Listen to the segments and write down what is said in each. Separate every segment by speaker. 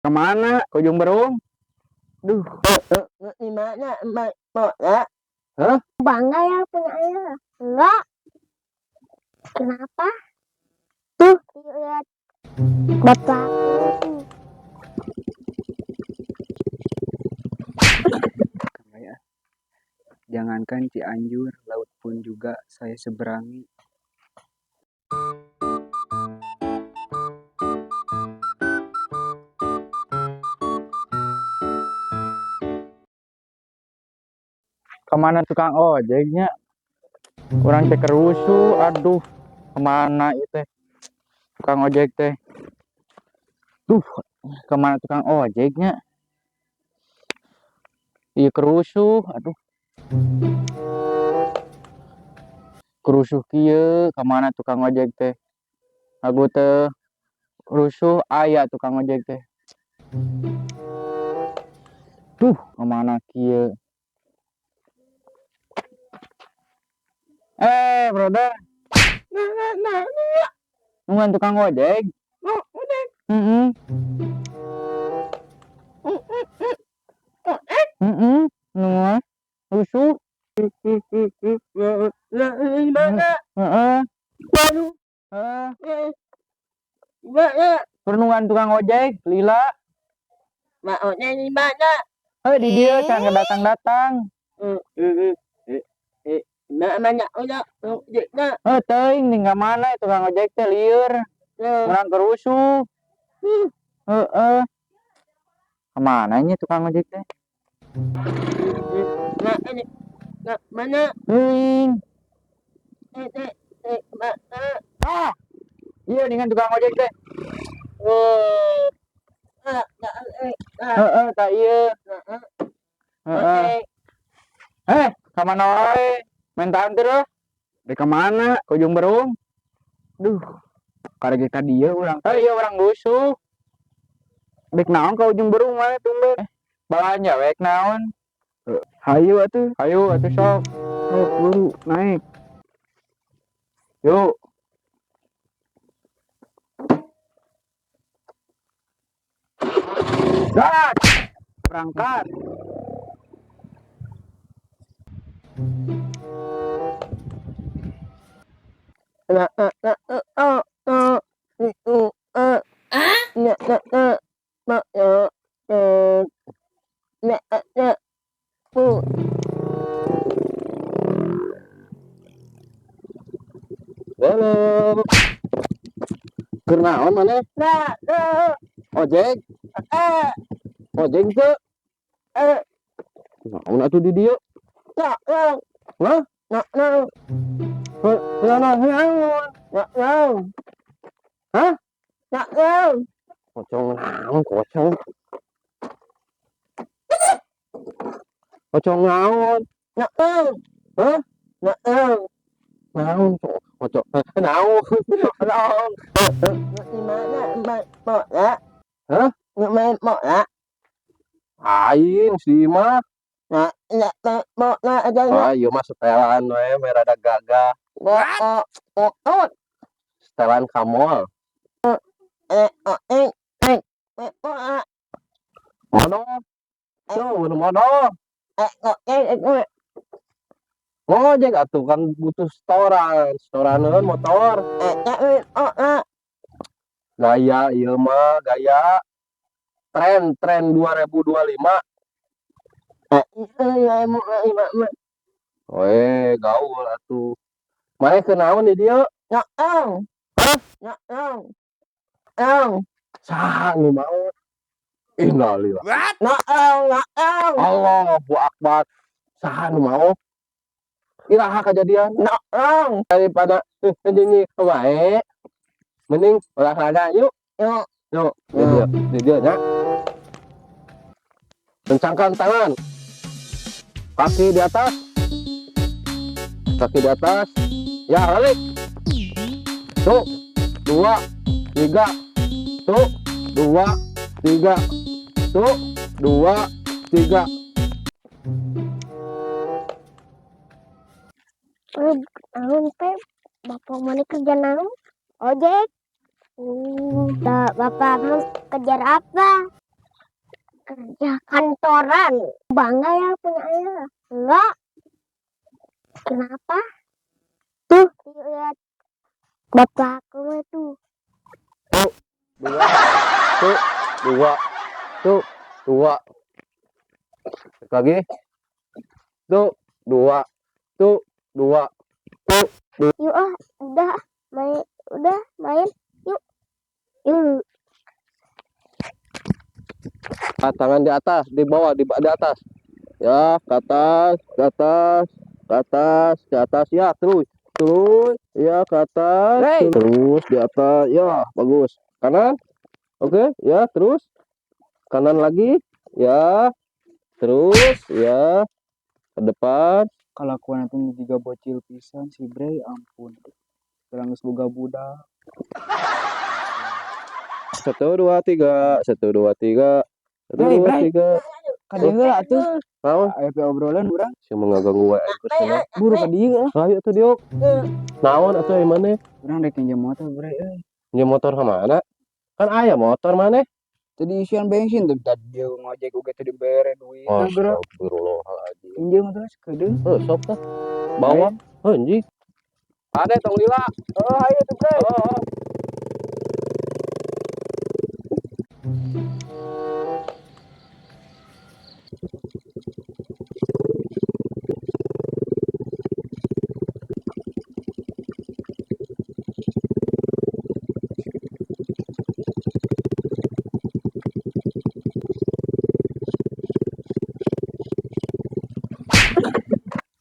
Speaker 1: Kemana? Ke Ujung Berung? Duh,
Speaker 2: Di mana Mbak Mola?
Speaker 1: hah?
Speaker 3: Bangga ya punya ayah. Enggak. Kenapa? Tuh, lihat bapakku tuh.
Speaker 1: Ya. Jangankan Cianjur, laut pun juga saya seberangi. Kemana tukang ojeknya? Kurang cek kerusuh, aduh. Kemana itu? Tukang ojek teh. Duh, kemana tukang ojeknya? Iya kerusuh, aduh. Kerusuh kieu, kemana tukang ojek teh? Aku teh rusuh aya tukang ojek teh. Duh, kemana kieu? Brother. Nungguan tukang ojek.
Speaker 2: Ojek.
Speaker 1: Nungguan. Rusuh.
Speaker 2: Di mana? Baru. Di mana?
Speaker 1: Pernungan tukang ojek, lila.
Speaker 2: Maunya di mana?
Speaker 1: Di dia kan datang-datang.
Speaker 2: Mana udah ojeknya?
Speaker 1: Teuing tinggal mana tukang ojek teh lieur. Orang kerusuh. Kemana nya tukang ojek teh?
Speaker 2: Mana?
Speaker 1: Teuing.
Speaker 2: Mana?
Speaker 1: Iya dengan tukang ojek teh. Tak iya. Kemana wae? Main tahan terus. Di kemana? Ke Ujung Berung? Duh, karena kita dia orang. Iya orang rusuh. Dek naon ke Ujung Berung mana tumben? Balanya wek naon? Hayu atuh sok. Buru naik. Yuk. Gas. Berangkat. Halo. Keur naon maneh? Ojek. Ojek teu. Naon atuh di dieu? Hah? Hah? Pocong naon, pocong? Pocong naon? Hah? Naon, pocong? Naon?
Speaker 2: Di mana Mbak Mola?
Speaker 1: Hah?
Speaker 2: Mbak Mola?
Speaker 1: Aing si mah.
Speaker 2: Mola aja.
Speaker 1: Ieu mah setelan we merada gagah. Setelan ka mall. Modal. Tuh, modal. Ngojek atuh kan butuh setoran motor. Gaya ieu mah gaya tren 2025. Gaul atuh. Mane kenaon di dieu? Saha nu mau? Innalillahi. Allahu Akbar. Saha nu mau? Iraha kejadian. Daripada nyanyi wae. Mending olahraga yuk. Yuk. Di dieu nya. Kencangkan tangan. Kaki di atas. Ya, balik. Tuh, 2, 3. Tuh, 2, 3. Tuh, 2, 3.
Speaker 3: Naon teh? Bapak mana kerja naon? Ojek. Bapak mau kejar apa? Kerja kantoran. Bangga ya punya ayah. Enggak. Kenapa? Tuh, lihat bapakku itu.
Speaker 2: Dua. Tuh. Dua. Tuh. Dua. Lagi. Tuh. Dua. Tuh. Dua.
Speaker 3: Yuk ah, udah main. Yuk. Yuk.
Speaker 2: Tangan di atas, di bawah, di atas. Ya, ke atas, ke atas, ke atas, ke atas. Ya, terus. Terus. Ya, ke atas.
Speaker 1: Hey.
Speaker 2: Terus di atas. Ya, bagus. Kanan. Oke, ya, terus. Kanan lagi. Ya. Terus, ya. Ke depan.
Speaker 1: Kalau aku nanti juga bocil pisan si Bre, ampun. Kurang boga budak.
Speaker 2: 1, 2, 3. 1, 2, 3. 1,
Speaker 1: Bray,
Speaker 2: 2,
Speaker 1: Bray.
Speaker 2: 3.
Speaker 1: Ka dieu heula atuh.
Speaker 2: Naon?
Speaker 1: Aya obrolan urang.
Speaker 2: Si mengganggu wae ke sana.
Speaker 1: Buru ka dieu.
Speaker 2: Ayo tuh diuk. Naon atuh di mana?
Speaker 1: Urang rek nginjem motor Bre euy.
Speaker 2: Nyeum motor ka mana? Kan aya motor mana?
Speaker 1: Tadi isian bensin tuh tadi dia ngojek uga tadi bere duit. Nah, geura
Speaker 2: Astagfirullahaladzim.
Speaker 1: pinjem terus kedeung.
Speaker 2: Sok tah. Bawa. Anjing. Ada tong lila.
Speaker 1: Oh, ayo tuh Bre.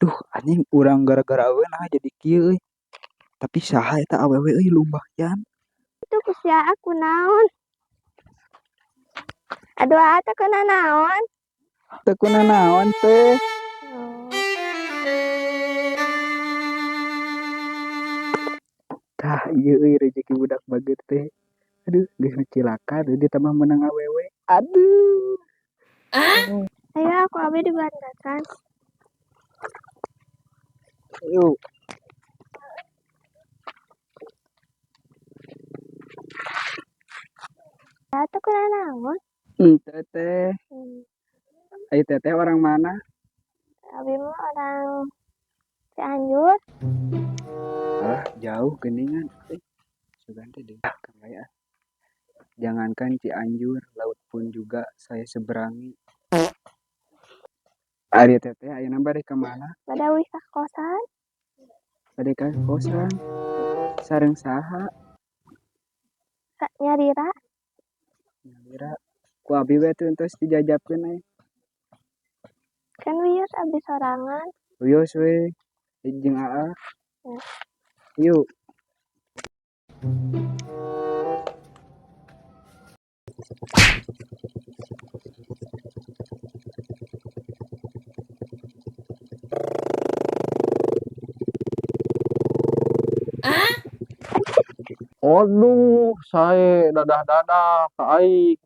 Speaker 1: Duh, anjing urang gara-gara eueun nah jadi kieu euy. Tapi saha eta awewe euy lumayan.
Speaker 3: Itu kusia aku naon. Aduh, ata kena naon.
Speaker 1: Teu kuna naon teh. Tah ieu euy rezeki budak baget teh. Aduh, geus cilaka teh ditambah menang awewe. Aduh.
Speaker 3: Ayo aku abi dibandakan.
Speaker 1: Yuk.
Speaker 3: Ata kena naon.
Speaker 1: Teteh. Ayo teteh orang mana?
Speaker 3: Abi mah orang Cianjur.
Speaker 1: Ah, jauh geningan. Sugan teh deh. Ya. Jangankan Cianjur, laut pun juga saya seberangi. Ari teteh ayeuna bade ka mana?
Speaker 3: Pada wisah kosan.
Speaker 1: Bade ka kosan. Sareng saha?
Speaker 3: Kak nyarira.
Speaker 1: Kira ku abi we teu entos dijajabkeun aya.
Speaker 3: Kan wios abi sorangan.
Speaker 1: Uyos we jeung Aa. Yuk.
Speaker 2: Aduh, saya dadah-dadah ka aing.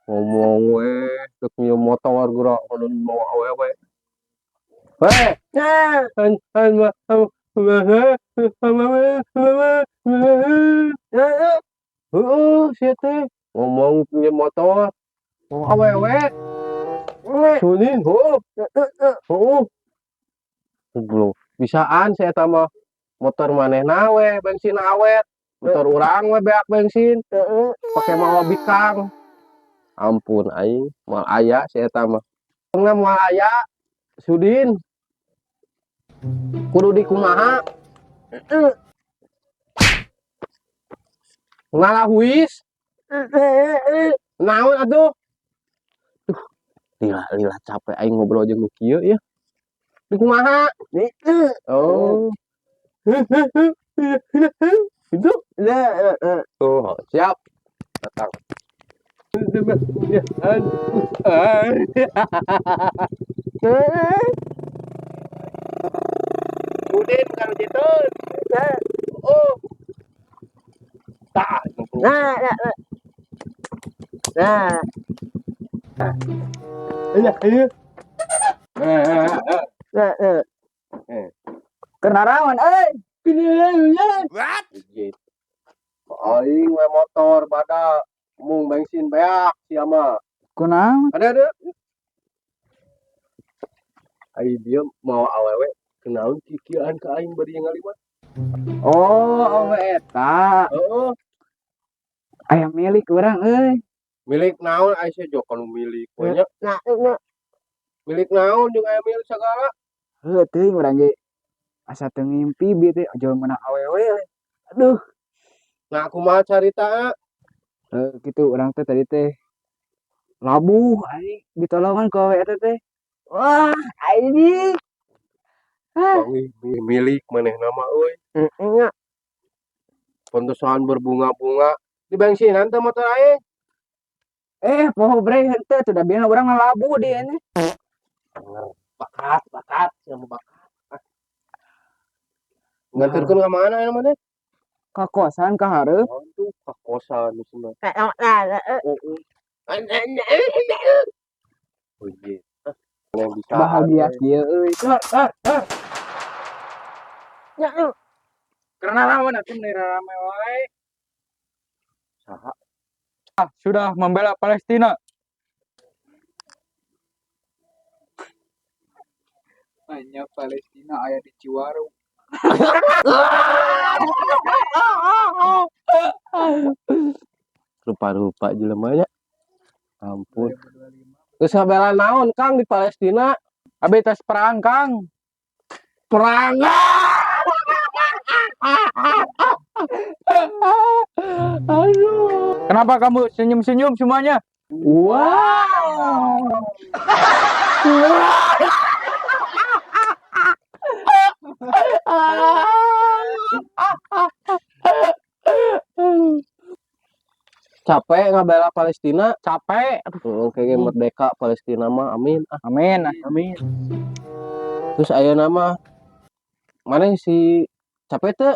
Speaker 2: Ngomong we, teu nyeum motor geura ulun bawa awewe. Heh, sia teh ngomong nyeum motor. Bawa awewe. Sunin, heuh. Belum bisaan saya eta mah motor manehna we bensin awet. Motor urang we beak bensin. Pake mawa bikang. Ampun aing, moal aya si eta mah. Tengna moal aya, Sudin. Kudu dikumaha. Ngalahuis. Naon atuh? Lila capek aing ngobrol jeung nu kieu ya. Dikumaha? Oh. Itu? Oh, siap. Datang. Udin kalau gitu. Oh. Tah.
Speaker 3: Nah.
Speaker 2: Ayo.
Speaker 1: Kenarawan euy.
Speaker 2: What? Aing we motor pada mung bensin beak sia mah.
Speaker 1: Kunaon?
Speaker 2: Ada. Aing dia mau awewe kenaon kikian ka aing bari ngaliwat.
Speaker 1: Oh, awe eta.
Speaker 2: Heeh.
Speaker 1: Aya milik urang euy.
Speaker 2: Milik naon aing sejok anu milik we nya.
Speaker 3: Nah,
Speaker 2: Milik naon jeung aya milik sagala.
Speaker 1: Heuh teuing urang ge asa teu ngimpi bi teh ojol meunang awewe. Aduh,
Speaker 2: Nah kumaha carita?
Speaker 1: kitu urang teh tadi teh labuh aing ditolongan ku awewe eta teh. Wah, anjing.
Speaker 2: Wangi milik maneh nama euy.
Speaker 3: nya.
Speaker 2: Pantesan berbunga-bunga. Di bensinan teh motor aing.
Speaker 1: Poho bre henteu teu da bieu urang labuh di nya.
Speaker 2: Bakat, siapa bakat. Nganterkeun ka mana aya mah teh?
Speaker 1: Ka kosan ka hareup.
Speaker 2: Aduh, ka kosan cenah. Oh iya. Yang bisa
Speaker 1: Bahagia kieu euy.
Speaker 3: Ya,
Speaker 1: Karena lawan atuh rame wae.
Speaker 2: saha?
Speaker 1: Sudah membela Palestina. Hanya Palestina aya di Ciwaru.
Speaker 2: Rupa-rupa jelema nya. Ampun. Geus ngabela naon Kang di Palestina?
Speaker 1: Abi tes perang, Kang.
Speaker 2: Perang. Aduh.
Speaker 1: Kenapa kamu senyum-senyum semuanya?
Speaker 2: Wow. Capek ngabela Palestina.
Speaker 1: Capek.
Speaker 2: Kayak merdeka Palestina mah amin.
Speaker 1: Amin.
Speaker 2: Amin. Terus aya nama mana si capek teh?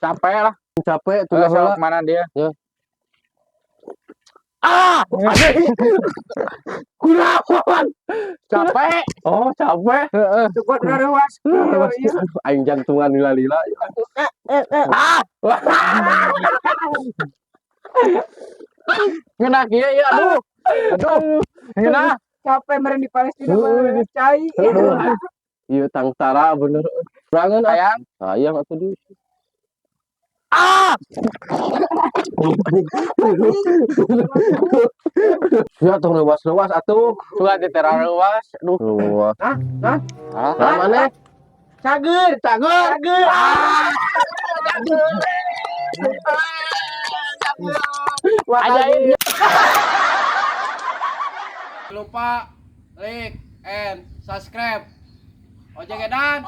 Speaker 1: Capek lah.
Speaker 2: Capek tuh
Speaker 1: Tugas
Speaker 2: heula.
Speaker 1: mana dia?
Speaker 2: Ya. Kunaon?
Speaker 1: Capek.
Speaker 2: Oh, capek.
Speaker 1: Heeh. Cukup ngaruas.
Speaker 2: Aduh, aing jantungan lila-lila.
Speaker 1: Ngena kieu ya aduh. Aduh. Ngena capek meren di Palestina mah cai.
Speaker 2: Iya tangtara bener. Berangan
Speaker 1: Sayang.
Speaker 2: sayang atuh di. Ya tong leuwas-leuwas atuh.
Speaker 1: Suka diteraruas. Aduh.
Speaker 2: Leuwas.
Speaker 1: Hah?
Speaker 2: Mana?
Speaker 1: Cager. Ajaib.
Speaker 2: Lupa like and subscribe. Ojek Edan.